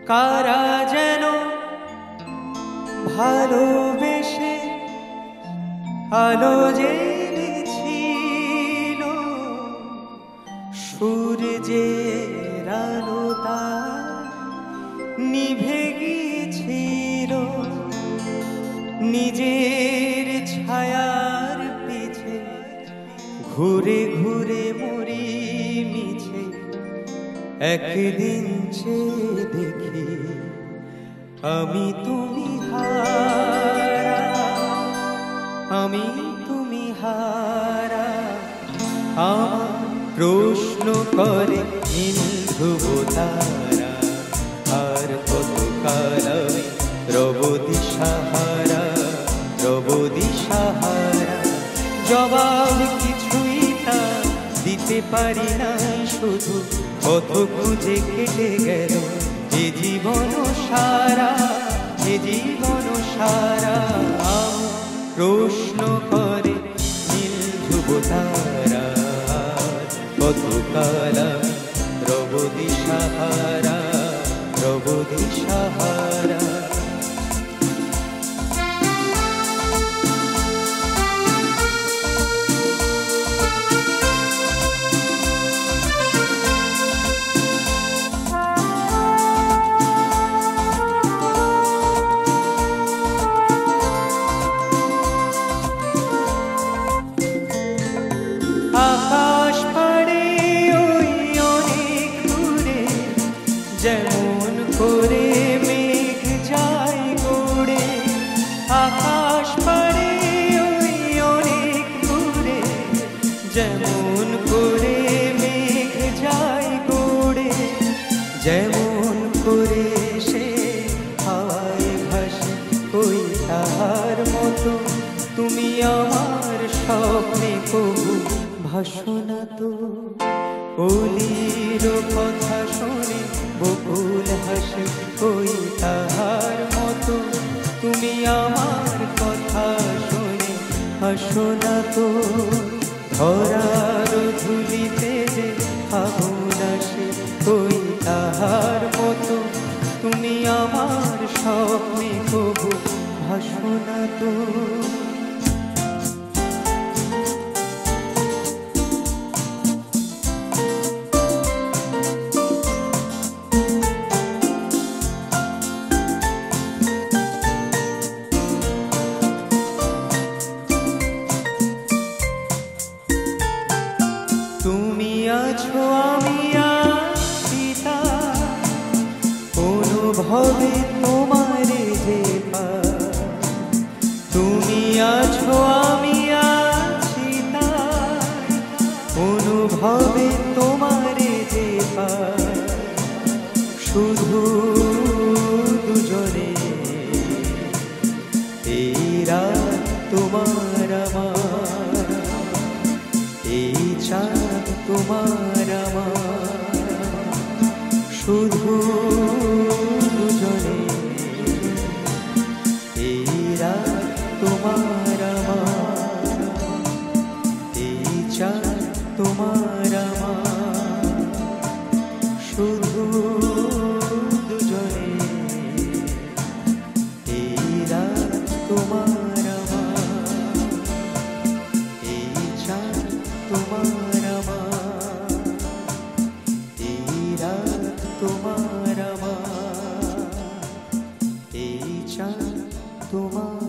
কারা যেন ভালোবেসে আলো জ্বেলেছিল, সূর্যের আলো তার নিভে গিয়েছিল। নিজের ছায়ার পিছে ঘুরে ঘুরে মরি মিছে, একদিন চেয়ে দেখি আমি তুমি হারা, আমি তুমি হারা। আমার প্রশ্ন করে নীল ধ্রুব তারা, আর কত কাল আমি রব দিশাহারা, রব দিশাহারা। জবাব কিছুই তা দিতে পারি নাই, শুধু পথ খুঁজে কেটে গেল এ জীবন সারা, এ জীবন সারা। প্রশ্ন করে নীল ধ্রুব তারা, কত কাল আমি রব দিশাহারা, রব দিশাহারা। আকাশ পাড়ে ওই অনেক দূরে, যেমন করে মেঘ যায় গড়ে। আকাশ পাড়ে ওই অনেক দূরে, যেমন করে মেঘ যায় গড়ে। যেমন করে সে হাওয়ায় ভাসে ওই তাহার মতো, তুমি আমার স্বপ্নে কবু ভাসো না তো। অলির কথা শুনে বকুল হাসে ওই তাহার মতো, তুমি আমার কথা শুনে হাসো না তো। ধরার ধুলিতে যে আগুন আসে ওই তাহার মতো, তুমি আমার স্বপ্নে কবু ভাসো না তো। তুমি আছো আমি আছি তাই, অনুভবে তোমারে যে পাই। তুমি আছো আমি আছি তাই, অনুভবে তোমারে যে পাই। শুধু দুজনে এই রাত তোমার আমার, এই চাঁদ তোমার আমার। শুধু দুজনে এই রাত তোমার আমার, এই চাঁদ তোমার আমার। শুধু দুজনে এই রাত তোমার আমার, এই চাঁদ তোমার আমার, এই রাত তোমার আমার, এই চাঁদ তোমার।